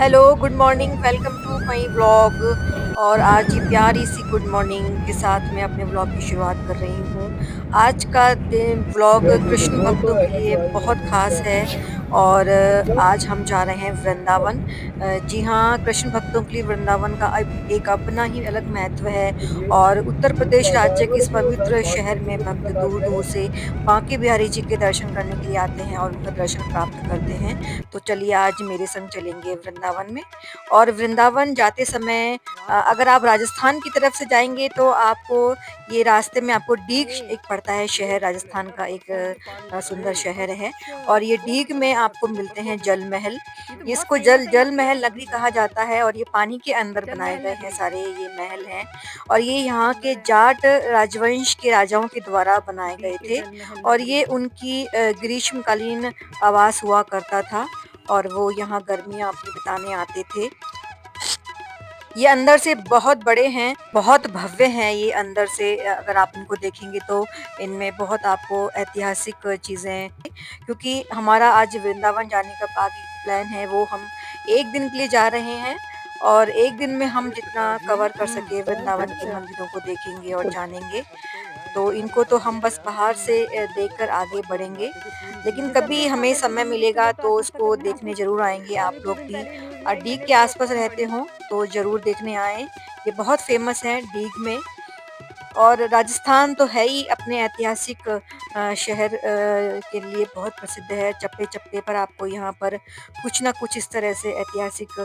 Hello, good morning, welcome to my vlog. और आज ये प्यारी सी गुड मॉर्निंग के साथ मैं अपने व्लॉग की शुरुआत कर रही हूँ। आज का दिन व्लॉग कृष्ण भक्तों के लिए बहुत ख़ास है और आज हम जा रहे हैं वृंदावन। जी हाँ, कृष्ण भक्तों के लिए वृंदावन का एक अपना ही अलग महत्व है और उत्तर प्रदेश राज्य के इस पवित्र शहर में भक्त दूर-दूर से बांके बिहारी जी के दर्शन करने के लिए आते हैं और उनका दर्शन प्राप्त करते हैं। तो चलिए आज मेरे संग चलेंगे वृंदावन में। और वृंदावन जाते समय अगर आप राजस्थान की तरफ से जाएँगे तो आपको ये रास्ते में आपको डीग एक पड़ता है शहर, राजस्थान का एक सुंदर शहर है और ये डीग में आपको मिलते हैं जल महल। इसको जल जल महल नगरी कहा जाता है और ये पानी के अंदर बनाए गए हैं सारे ये महल हैं और ये यहाँ के जाट राजवंश के राजाओं के द्वारा बनाए गए थे और ये उनकी ग्रीष्मकालीन आवास हुआ करता था और वो यहाँ गर्मियाँ अपनी बिताने आते थे। ये अंदर से बहुत बड़े हैं, बहुत भव्य हैं ये अंदर से अगर आप इनको देखेंगे तो इनमें बहुत आपको ऐतिहासिक चीज़ें क्योंकि हमारा आज वृंदावन जाने का आगे प्लान है वो हम 1 दिन के लिए जा रहे हैं और 1 दिन में हम जितना कवर कर सके वृंदावन के मंदिरों को देखेंगे और जानेंगे। तो इनको तो हम बस बाहर से देखकर आगे बढ़ेंगे, लेकिन कभी हमें समय मिलेगा तो उसको देखने ज़रूर आएँगे आप लोग भी। डीग के आस-पास रहते हों तो ज़रूर देखने आएँ, ये बहुत फ़ेमस है डीग में। और राजस्थान तो है ही अपने ऐतिहासिक शहर के लिए बहुत प्रसिद्ध है। चप्पे-चप्पे पर आपको यहाँ पर कुछ न कुछ इस तरह से ऐतिहासिक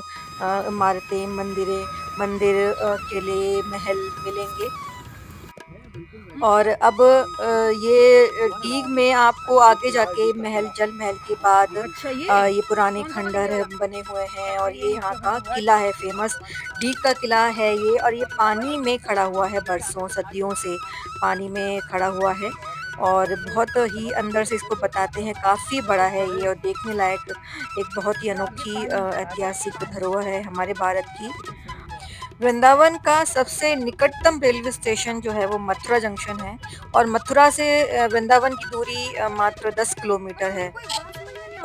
इमारतें, मंदिर, किले, महल मिलेंगे। और अब ये डीग में आपको आगे जाके महल जल महल के बाद ये पुराने खंडर बने हुए हैं और ये यहाँ का किला है फेमस। डीग का किला है ये और ये पानी में खड़ा हुआ है बरसों सदियों से पानी में खड़ा हुआ है और बहुत ही अंदर से इसको बताते हैं काफ़ी बड़ा है ये और देखने लायक एक बहुत ही अनोखी ऐतिहासिक धरोहर है हमारे भारत की। वृंदावन का सबसे निकटतम रेलवे स्टेशन जो है वो मथुरा जंक्शन है और मथुरा से वृंदावन की दूरी मात्र 10 किलोमीटर है।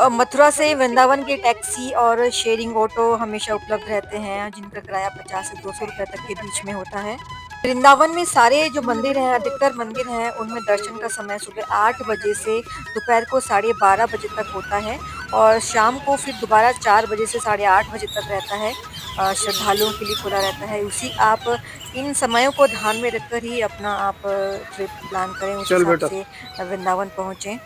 और मथुरा से वृंदावन की टैक्सी और शेयरिंग ऑटो हमेशा उपलब्ध रहते हैं जिनका किराया 50 से 200 रुपए तक के बीच में होता है। वृंदावन में सारे जो मंदिर हैं, अधिकतर मंदिर हैं, उनमें दर्शन का समय सुबह 8 बजे से दोपहर को साढ़े 12 बजे तक होता है और शाम को फिर दोबारा 4 बजे से साढ़े 8 बजे तक रहता है। श्रद्धालुओं के लिए खुला रहता है। उसी आप इन समयों को ध्यान में रखकर ही अपना आप ट्रिप प्लान करें, उस हिसाब से वृंदावन पहुँचें।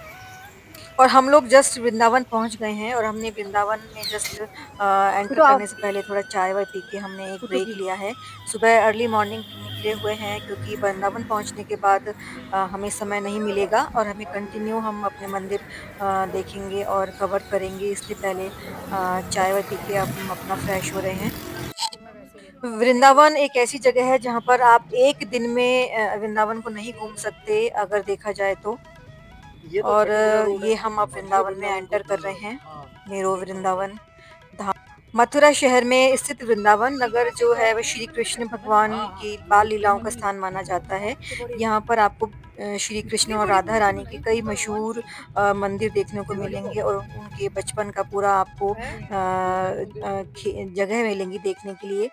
और हम लोग जस्ट वृंदावन पहुँच गए हैं और हमने वृंदावन में जस्ट एंटर करने से पहले थोड़ा चाय-वाय पी के हमने एक ब्रेक लिया है। सुबह अर्ली मॉर्निंग निकले हुए हैं क्योंकि वृंदावन पहुँचने के बाद हमें समय नहीं मिलेगा और हमें कंटिन्यू हम अपने मंदिर देखेंगे और कवर करेंगे इसलिए पहले चाय-वाय पी के अब हम अपना फ्रेश हो रहे हैं। वृंदावन एक ऐसी जगह है जहाँ पर आप 1 दिन में वृंदावन को नहीं घूम सकते अगर देखा जाए तो। और ये हम अब वृंदावन में एंटर कर रहे हैं, मेरो वृंदावन धाम। मथुरा शहर में स्थित वृंदावन नगर जो है वह श्री कृष्ण भगवान की बाल लीलाओं का स्थान माना जाता है। यहाँ पर आपको श्री कृष्ण और राधा रानी के कई मशहूर मंदिर देखने को मिलेंगे और उनके बचपन का पूरा आपको जगह मिलेंगी देखने के लिए।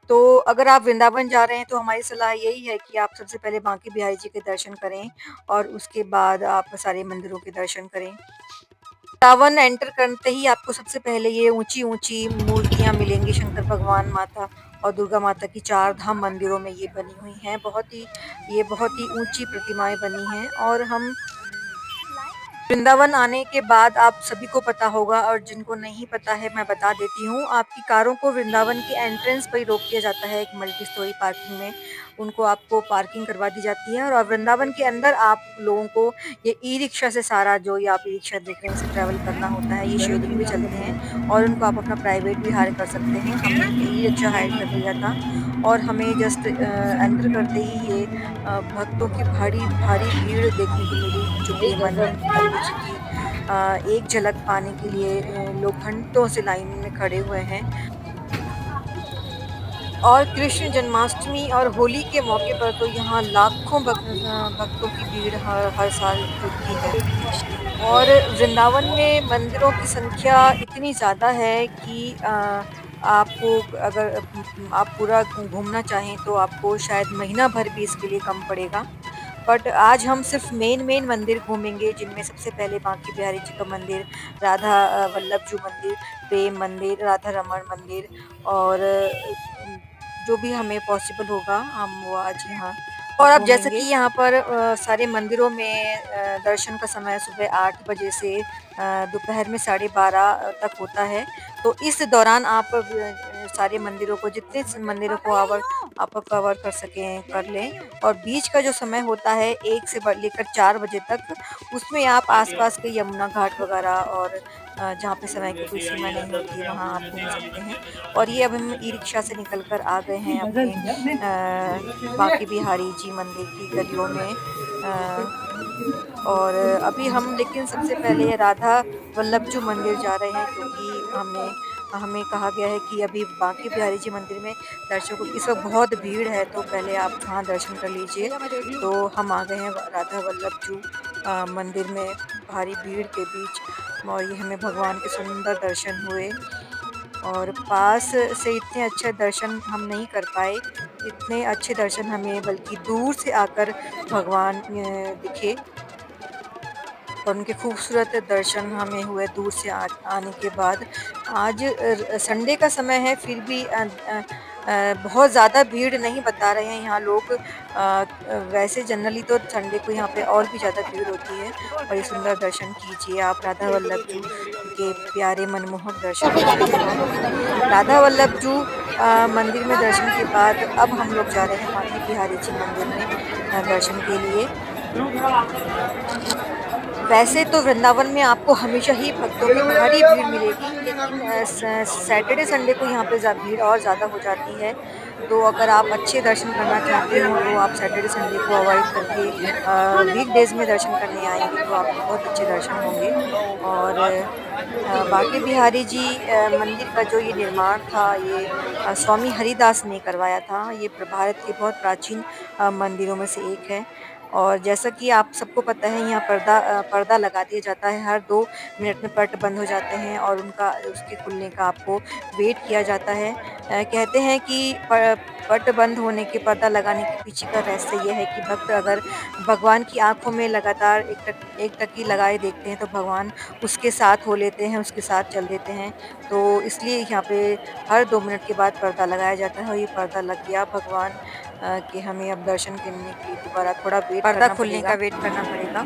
तो अगर आप वृंदावन जा रहे हैं तो हमारी सलाह यही है कि आप सबसे पहले बांके बिहारी जी के दर्शन करें और उसके बाद आप सारे मंदिरों के दर्शन करें। वृंदावन एंटर करते ही आपको सबसे पहले ये ऊँची-ऊँची मूर्तियाँ मिलेंगी शंकर भगवान, माता और दुर्गा माता की 4 धाम मंदिरों में ये बनी हुई हैं। ये बहुत ही ऊँची प्रतिमाएँ बनी हैं और हम वृंदावन आने के बाद आप सभी को पता होगा और जिनको नहीं पता है मैं बता देती हूँ, आपकी कारों को वृंदावन के एंट्रेंस पर ही रोक दिया जाता है एक मल्टी स्टोरी पार्किंग में। उनको आपको पार्किंग करवा दी जाती है और वृंदावन के अंदर आप लोगों को ये ई-रिक्शा से सारा जो ये आप ई-रिक्शा देख रहे हैं इससे ट्रैवल करना होता है। ये शेयरिंग भी चलते हैं और उनको आप अपना प्राइवेट भी हायर कर सकते हैं। हमने ई-रिक्शा हायर कर लिया था और हमें जस्ट एंटर करते ही ये भक्तों की भारी भीड़ देखने को मिली जो कि जी की एक झलक पाने के लिए लोग घंटों से लाइन में खड़े हुए हैं। और कृष्ण जन्माष्टमी और होली के मौके पर तो यहाँ लाखों भक्तों की भीड़ हर हर साल जुटती है। और वृंदावन में मंदिरों की संख्या इतनी ज़्यादा है कि आपको अगर आप पूरा घूमना चाहें तो आपको शायद महीना भर भी इसके लिए कम पड़ेगा। बट आज हम सिर्फ मेन मंदिर घूमेंगे, जिनमें सबसे पहले बांके बिहारी जी का मंदिर, राधा वल्लभ जी मंदिर, प्रेम मंदिर, राधा रमण मंदिर और जो भी हमें पॉसिबल होगा हम वो आज यहाँ और अब जैसा कि यहाँ पर सारे मंदिरों में दर्शन का समय सुबह 8 बजे से दोपहर में 12:30 तक होता है। तो इस दौरान आप सारे मंदिरों को जितने मंदिरों को आप कवर कर सकें कर लें और बीच का जो समय होता है 1 से लेकर 4 बजे तक, उसमें आप आसपास के यमुना घाट वगैरह और जहाँ पे समय की कोई सीमा नहीं होती है वहाँ आप घूम सकते हैं। और ये अब हम ई रिक्शा से निकल कर आ गए हैं अपने बांके बिहारी जी मंदिर की गलियों में। और अभी हम लेकिन सबसे पहले राधा वल्लभ जी मंदिर जा रहे हैं, क्योंकि हमें हमें कहा गया है कि अभी बांके बिहारी जी मंदिर में दर्शकों की इस वक्त बहुत भीड़ है, तो पहले आप वहाँ दर्शन कर लीजिए। तो हम आ गए हैं राधा वल्लभ जी मंदिर में भारी भीड़ के बीच और ये हमें भगवान के सुंदर दर्शन हुए और पास से इतने अच्छे दर्शन हम नहीं कर पाए। इतने अच्छे दर्शन हमें बल्कि दूर से आकर भगवान दिखे और उनके खूबसूरत दर्शन हमें हुए दूर से आने के बाद। आज संडे का समय है, फिर भी बहुत ज़्यादा भीड़ नहीं बता रहे हैं यहाँ लोग। वैसे जनरली तो संडे को यहाँ पे और भी ज़्यादा भीड़ होती है। और ये सुंदर दर्शन कीजिए आप राधा वल्लभ जी के प्यारे मनमोहक दर्शन कीजिए। राधा वल्लभ जी मंदिर में दर्शन के बाद अब हम लोग जा रहे हैं बांके बिहारी जी मंदिर में दर्शन के लिए। वैसे तो वृंदावन में आपको हमेशा ही भक्तों की भारी भीड़ मिलेगी, लेकिन सैटरडे संडे को यहाँ पे भीड़ और ज़्यादा हो जाती है। तो अगर आप अच्छे दर्शन करना चाहते हो तो आप सैटरडे संडे को अवॉइड करके वीकडेज़ में दर्शन करने आएंगे तो आपको बहुत अच्छे दर्शन होंगे। और बांके बिहारी जी मंदिर का जो ये निर्माण था, ये स्वामी हरिदास ने करवाया था। ये भारत के बहुत प्राचीन मंदिरों में से एक है। और जैसा कि आप सबको पता है यहाँ पर्दा लगा दिया जाता है, हर 2 मिनट में पट बंद हो जाते हैं और उसके खुलने का आपको वेट किया जाता है। कहते हैं कि पट बंद होने के पर्दा लगाने के पीछे का रहस्य ये है कि भक्त अगर भगवान की आँखों में लगातार एक टक लगाए देखते हैं तो भगवान उसके साथ हो लेते हैं, उसके साथ चल देते हैं। तो इसलिए यहाँ पे हर 2 मिनट के बाद पर्दा लगाया जाता है और ये पर्दा लग गया भगवान कि हमें अब दर्शन करने के लिए दोबारा थोड़ा पर्दा खुलने का वेट करना पड़ेगा।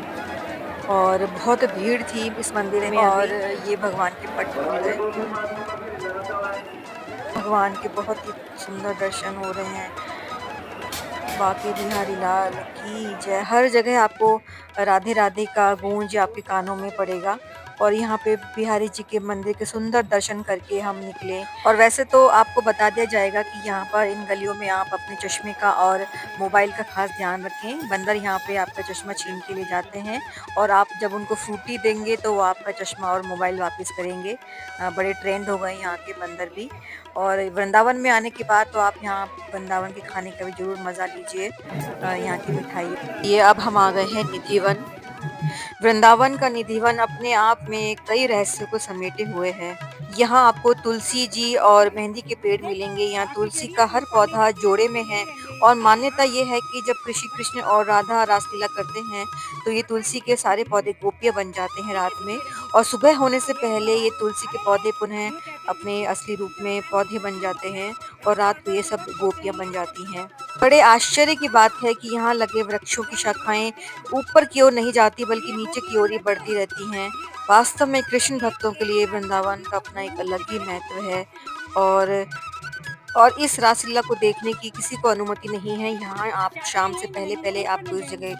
और बहुत भीड़ थी इस मंदिर में और ये भगवान के पट खुल गए। भगवान के बहुत ही सुंदर दर्शन हो रहे हैं। बांके बिहारी लाल की जय। हर जगह आपको राधे राधे का गूंज आपके कानों में पड़ेगा। और यहाँ पे बिहारी जी के मंदिर के सुंदर दर्शन करके हम निकले। और वैसे तो आपको बता दिया जाएगा कि यहाँ पर इन गलियों में आप अपने चश्मे का और मोबाइल का खास ध्यान रखें। बंदर यहाँ पे आपका चश्मा छीन के ले जाते हैं और आप जब उनको फ्रूटी देंगे तो वो आपका चश्मा और मोबाइल वापस करेंगे। बड़े ट्रेंड हो गए यहाँ के बंदर भी। और वृंदावन में आने के बाद तो आप यहाँ वृंदावन के खाने का भी ज़रूर मज़ा लीजिए, यहाँ की मिठाई। ये अब हम आ गए हैं निधिवन। वृंदावन का निधिवन अपने आप में कई रहस्यों को समेटे हुए है। यहाँ आपको तुलसी जी और मेहंदी के पेड़ मिलेंगे। यहाँ तुलसी का हर पौधा जोड़े में है और मान्यता ये है कि जब कृष्ण और राधा रासलीला करते हैं तो ये तुलसी के सारे पौधे गोपियाँ बन जाते हैं रात में। और सुबह होने से पहले ये तुलसी के पौधे पुनः अपने असली रूप में पौधे बन जाते हैं और रात को ये सब गोपियाँ बन जाती हैं। बड़े आश्चर्य की बात है कि यहाँ लगे वृक्षों की शाखाएं ऊपर की ओर नहीं जाती बल्कि नीचे की ओर ही बढ़ती रहती हैं। वास्तव में कृष्ण भक्तों के लिए वृंदावन का अपना एक अलग ही महत्व है। और इस रासलीला को देखने की किसी को अनुमति नहीं है। यहाँ आप शाम से पहले आपको इस जगह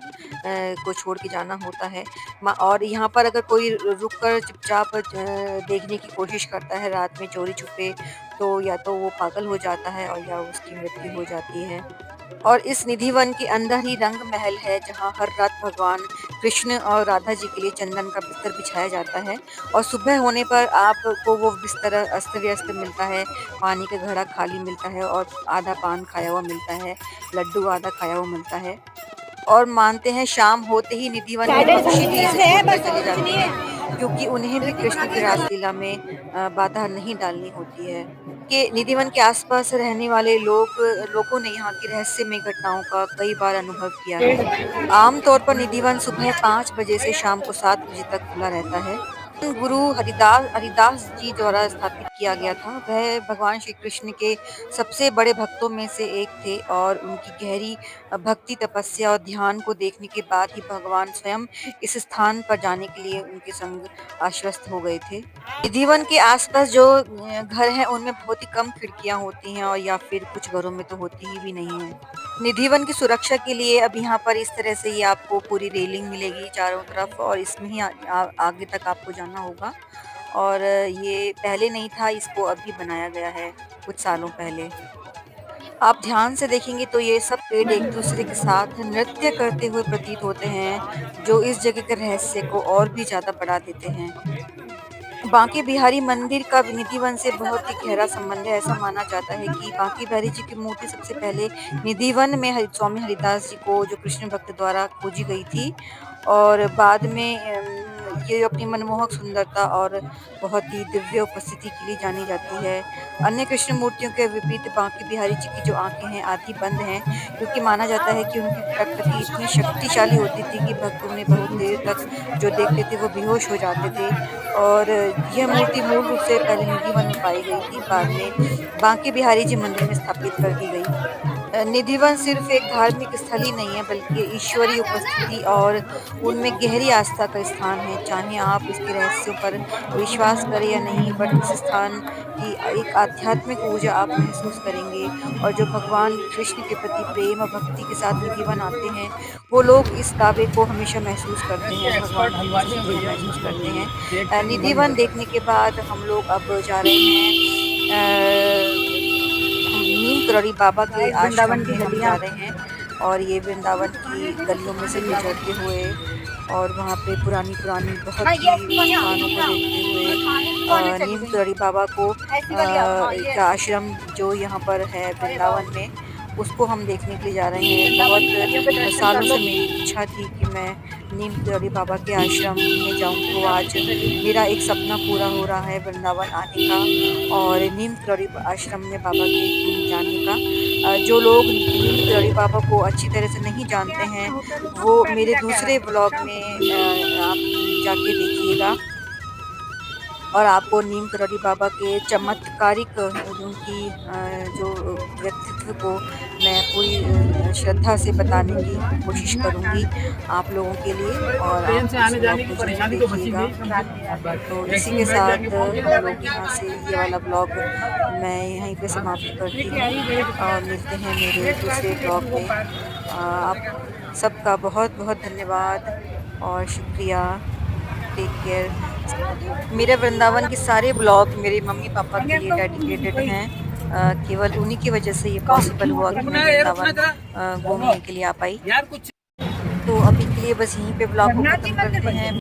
को छोड़ के जाना होता है। और यहाँ पर अगर कोई रुक कर चुपचाप देखने की कोशिश करता है रात में चोरी छुपे, तो या तो वो पागल हो जाता है और या उसकी मृत्यु हो जाती है। और इस निधिवन के अंदर ही रंग महल है, जहाँ हर रात भगवान कृष्ण और राधा जी के लिए चंदन का बिस्तर बिछाया जाता है और सुबह होने पर आपको वो बिस्तर अस्त व्यस्त मिलता है, पानी का घड़ा खाली मिलता है और आधा पान खाया हुआ मिलता है, लड्डू आधा खाया हुआ मिलता है। और मानते हैं शाम होते ही निधिवन भी पक्षी धीरे से छूटते चले जाते हैं, क्योंकि उन्हें भी कृष्ण की रासलीला में बाधा नहीं डालनी होती है। कि निधिवन के आसपास रहने वाले लोगों ने यहाँ की रहस्यमय घटनाओं का कई बार अनुभव किया है। आमतौर पर निधिवन सुबह 5 बजे से शाम को 7 बजे तक खुला रहता है। गुरु हरिदास जी द्वारा स्थापित किया गया था। वह भगवान श्री कृष्ण के सबसे बड़े भक्तों में से एक थे और उनकी गहरी भक्ति, तपस्या और ध्यान को देखने के बाद ही भगवान स्वयं इस स्थान पर जाने के लिए उनके संग आश्वस्त हो गए थे। निधिवन के आसपास जो घर हैं उनमें बहुत ही कम खिड़कियां होती हैं और या फिर कुछ घरों में तो होती ही भी नहीं है। निधिवन की सुरक्षा के लिए अब यहाँ पर इस तरह से ही आपको पूरी रेलिंग मिलेगी चारों तरफ और इसमें ही आगे तक आपको जाना होगा। और ये पहले नहीं था, इसको अभी बनाया गया है कुछ सालों पहले। आप ध्यान से देखेंगे तो ये सब पेड़ एक दूसरे के साथ नृत्य करते हुए प्रतीत होते हैं, जो इस जगह के रहस्य को और भी ज्यादा बढ़ा देते हैं। बांके बिहारी मंदिर का निधिवन से बहुत ही गहरा संबंध है। ऐसा माना जाता है कि बांके बिहारी जी की मूर्ति सबसे पहले निधिवन में स्वामी हरिदास जी को, जो कृष्ण भक्त द्वारा खोजी गई थी और बाद में ये अपनी मनमोहक सुंदरता और बहुत ही दिव्य उपस्थिति के लिए जानी जाती है। अन्य कृष्ण मूर्तियों के विपरीत बांके बिहारी जी की जो आंखें हैं आधी बंद हैं, क्योंकि माना जाता है कि उनकी प्रकृति इतनी शक्तिशाली होती थी कि भक्त उन्हें बहुत देर तक जो देखते थे वो बेहोश हो जाते थे। और यह मूर्ति मूल रूप से पहले निधिवन में पाई गई थी, बाद में बांके बिहारी जी मंदिर में स्थापित कर दी गई। निधिवन सिर्फ एक धार्मिक स्थल ही नहीं है, बल्कि ईश्वरीय उपस्थिति और उनमें गहरी आस्था का स्थान है। चाहे आप इसके रहस्यों पर विश्वास करें या नहीं, बट इस स्थान की एक आध्यात्मिक ऊर्जा आप महसूस करेंगे। और जो भगवान कृष्ण के प्रति प्रेम और भक्ति के साथ निधिवन आते हैं, वो लोग इस दावे को हमेशा महसूस करते हैं, भगवान की उपस्थिति महसूस करते हैं। निधिवन देखने के बाद हम लोग अब जा रहे हैं नीम करौड़ी बाबा के आश्रम में हम जा रहे हैं और ये वृंदावन की गलियों में से गुजरते हुए और वहाँ पे पुरानी बहुत ही दुकानों को देखते हुए नीम करौड़ी बाबा को एक आश्रम जो यहाँ पर है वृंदावन में, उसको हम देखने के लिए जा रहे हैं। बहुत सालों से मेरी इच्छा थी कि मैं नीम करौड़ी बाबा के आश्रम में जाऊं, तो आज मेरा एक सपना पूरा हो रहा है वृंदावन आने का और नीम करौड़ी आश्रम में बाबा के जाने का। जो लोग नीम करौड़ी बाबा को अच्छी तरह से नहीं जानते हैं, वो मेरे दूसरे ब्लॉग में आप जाके देखिएगा और आपको नीम करौड़ी बाबा के चमत्कारिक उनकी जो व्यक्तित्व को मैं पूरी श्रद्धा से बताने की कोशिश करूंगी आप लोगों के लिए और आप इस ब्लॉग को जरूर देखिएगा। तो इसी के साथ हम लोग यहाँ से ये वाला ब्लॉग मैं यहीं पे समाप्त करती हूँ और मिलते हैं मेरे दूसरे ब्लॉग में। आप सबका बहुत बहुत धन्यवाद और शुक्रिया। Take care. मेरे वृंदावन के सारे ब्लॉग मेरे मम्मी पापा के लिए डेडिकेटेड हैं। केवल उन्हीं की वजह से ये पॉसिबल हुआ कि मैं वृंदावन घूमने के लिए आ पाई। तो अभी के लिए बस यहीं पे ब्लॉग को खत्म करते हैं।